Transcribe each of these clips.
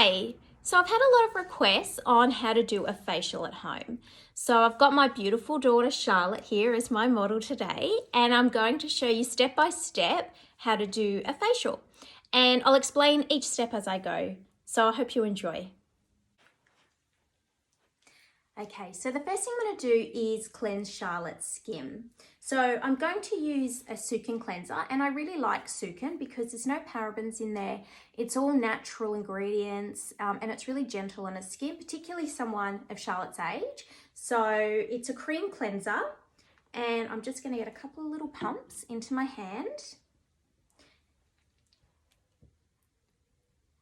Hi! So I've had a lot of requests on how to do a facial at home. So I've got my beautiful daughter Charlotte here as my model today, and I'm going to show you step by step how to do a facial. And I'll explain each step as I go. So I hope you enjoy. Okay, so the first thing I'm going to do is cleanse Charlotte's skin. So I'm going to use a Sukin cleanser, and I really like Sukin because there's no parabens in there. It's all natural ingredients, and it's really gentle on her skin, particularly someone of Charlotte's age. So it's a cream cleanser, and I'm just going to get a couple of little pumps into my hand.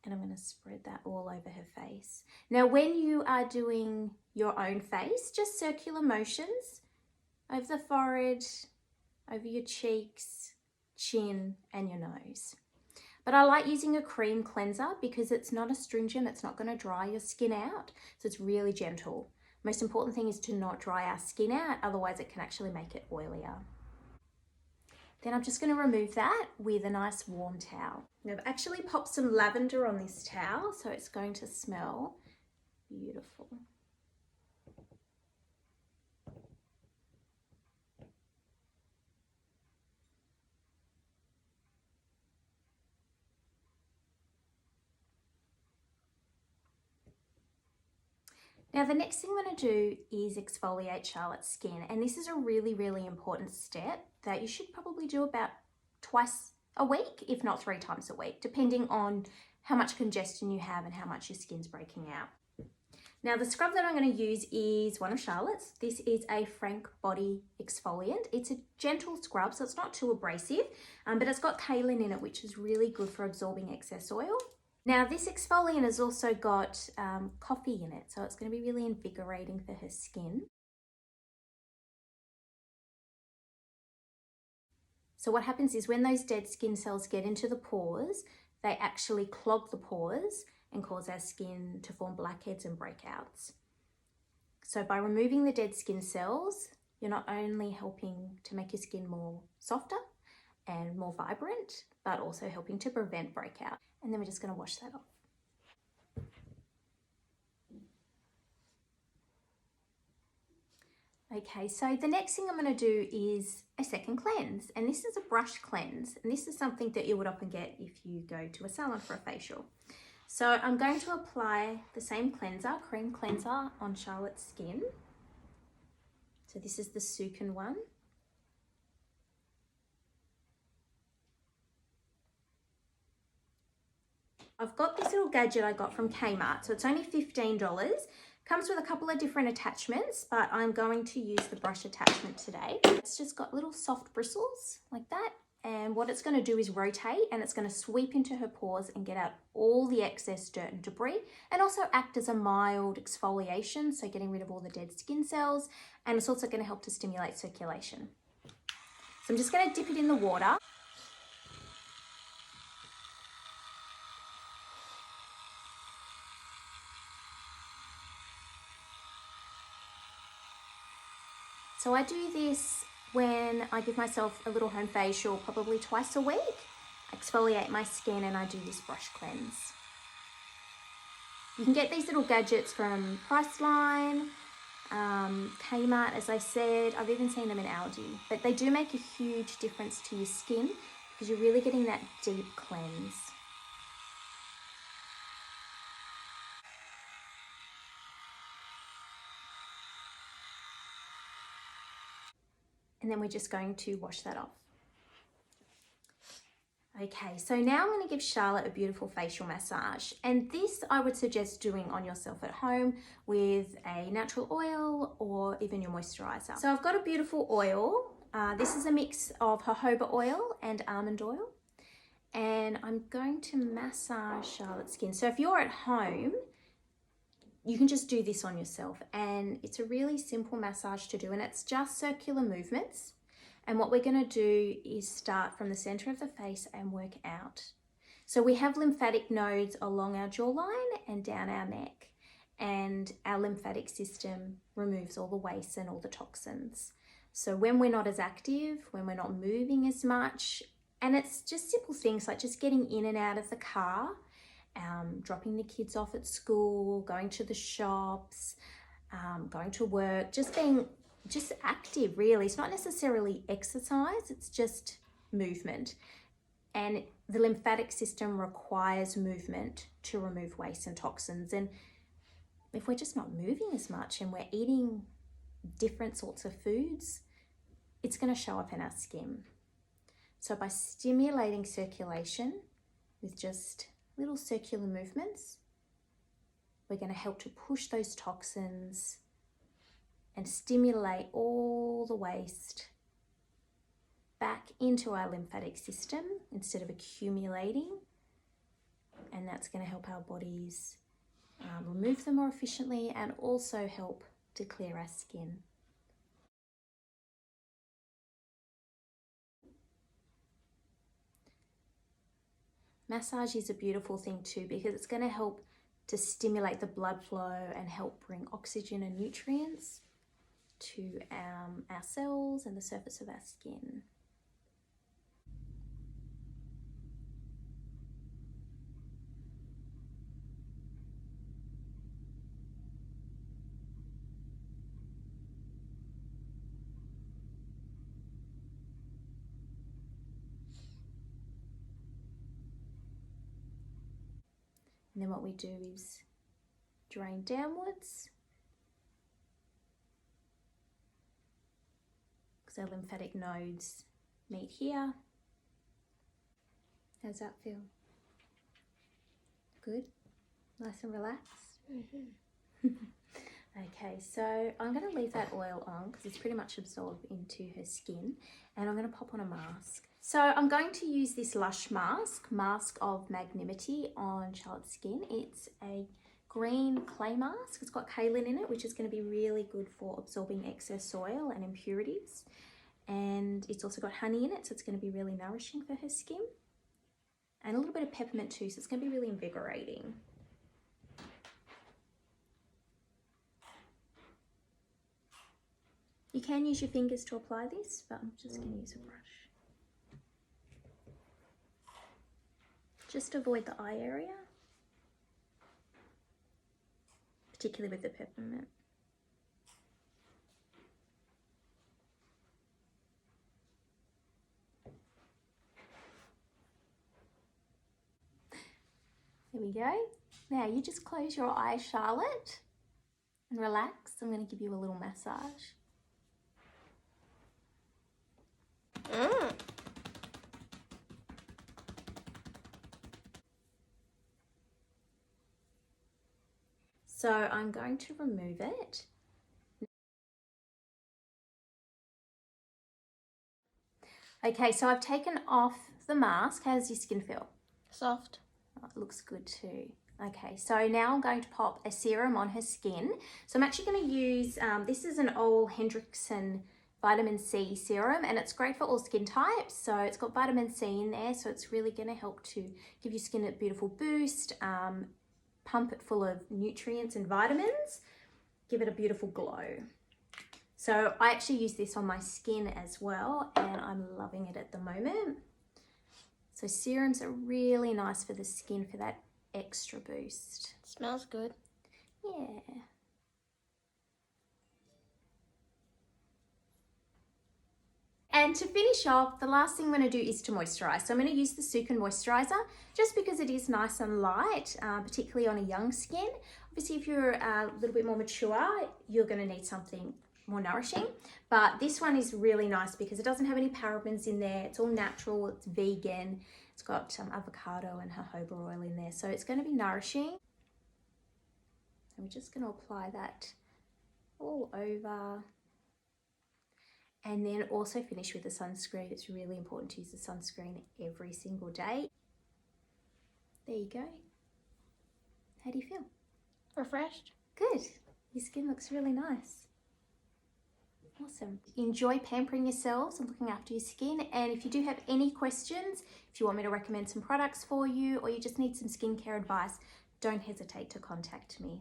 And I'm going to spread that all over her face. Now, when you are doing your own face, just circular motions over the forehead, over your cheeks, chin, and your nose. But I like using a cream cleanser because it's not astringent, it's not going to dry your skin out, so it's really gentle. Most important thing is to not dry our skin out, otherwise it can actually make it oilier. Then I'm just going to remove that with a nice warm towel. Now I've actually popped some lavender on this towel, so it's going to smell beautiful. Now the next thing I'm going to do is exfoliate Charlotte's skin, and this is a really, really important step that you should probably do about twice a week, if not 3 times a week, depending on how much congestion you have and how much your skin's breaking out. Now the scrub that I'm going to use is one of Charlotte's. This is a Frank Body Exfoliant. It's a gentle scrub, so it's not too abrasive, but it's got kaolin in it, which is really good for absorbing excess oil. Now this exfoliant has also got coffee in it, so it's going to be really invigorating for her skin. So what happens is when those dead skin cells get into the pores, they actually clog the pores and cause our skin to form blackheads and breakouts. So by removing the dead skin cells, you're not only helping to make your skin more softer and more vibrant, but also helping to prevent breakout. And then we're just going to wash that off. Okay, so the next thing I'm going to do is a second cleanse, and this is a brush cleanse, and this is something that you would often get if you go to a salon for a facial. So I'm going to apply the same cleanser, cream cleanser, on Charlotte's skin. So this is the Sukin one. I've got this little gadget I got from Kmart, so it's only $15. Comes with a couple of different attachments, but I'm going to use the brush attachment today. It's just got little soft bristles like that, and what it's going to do is rotate, and it's going to sweep into her pores and get out all the excess dirt and debris, and also act as a mild exfoliation, so getting rid of all the dead skin cells, and it's also going to help to stimulate circulation. So I'm just going to dip it in the water. So I do this when I give myself a little home facial, probably twice a week. I exfoliate my skin and I do this brush cleanse. You can get these little gadgets from Priceline, Kmart, as I said. I've even seen them in Aldi, but they do make a huge difference to your skin because you're really getting that deep cleanse. And then we're just going to wash that off. Okay, so now I'm going to give Charlotte a beautiful facial massage, and this I would suggest doing on yourself at home with a natural oil or even your moisturiser. So I've got a beautiful oil. This is a mix of jojoba oil and almond oil, and I'm going to massage Charlotte's skin. So if you're at home, you can just do this on yourself, and it's a really simple massage to do, and it's just circular movements. And what we're going to do is start from the center of the face and work out. So we have lymphatic nodes along our jawline and down our neck, and our lymphatic system removes all the waste and all the toxins. So when we're not as active, when we're not moving as much, and it's just simple things like just getting in and out of the car, dropping the kids off at school, going to the shops, going to work, just being active really. It's not necessarily exercise, it's just movement. And the lymphatic system requires movement to remove waste and toxins. And if we're just not moving as much and we're eating different sorts of foods, it's going to show up in our skin. So by stimulating circulation with just little circular movements, we're going to help to push those toxins and stimulate all the waste back into our lymphatic system instead of accumulating. And that's going to help our bodies remove them more efficiently and also help to clear our skin. Massage is a beautiful thing too, because it's going to help to stimulate the blood flow and help bring oxygen and nutrients to our cells and the surface of our skin. And then what we do is drain downwards, because our lymphatic nodes meet here. How's that feel? Good? Nice and relaxed? Mm-hmm. Okay, so I'm going to leave that oil on because it's pretty much absorbed into her skin, and I'm going to pop on a mask. So I'm going to use this Lush mask of Magnimity on Charlotte's skin. It's a green clay mask. It's got kaolin in it, which is going to be really good for absorbing excess oil and impurities. And it's also got honey in it, so it's going to be really nourishing for her skin. And a little bit of peppermint too, so it's going to be really invigorating. You can use your fingers to apply this, but I'm just going to use a brush. Just avoid the eye area, particularly with the peppermint. There we go. Now you just close your eyes, Charlotte, and relax. I'm going to give you a little massage. So I'm going to remove it. Okay, so I've taken off the mask. How does your skin feel? Soft. Oh, it looks good too. Okay, so now I'm going to pop a serum on her skin. So I'm actually going to use, this is an Ole Hendrickson vitamin C serum, and it's great for all skin types. So it's got vitamin C in there, so it's really going to help to give your skin a beautiful boost, pump it full of nutrients and vitamins, give it a beautiful glow. So I actually use this on my skin as well, and I'm loving it at the moment. So serums are really nice for the skin for that extra boost. It smells good. Yeah. And to finish off, the last thing I'm going to do is to moisturise. So I'm going to use the Sukin moisturiser just because it is nice and light, particularly on a young skin. Obviously, if you're a little bit more mature, you're going to need something more nourishing. But this one is really nice because it doesn't have any parabens in there. It's all natural, it's vegan. It's got some avocado and jojoba oil in there. So it's going to be nourishing. And we're just going to apply that all over. And then also finish with the sunscreen. It's really important to use the sunscreen every single day. There you go. How do you feel? Refreshed. Good. Your skin looks really nice. Awesome. Enjoy pampering yourselves and looking after your skin. And if you do have any questions, if you want me to recommend some products for you, or you just need some skincare advice, don't hesitate to contact me.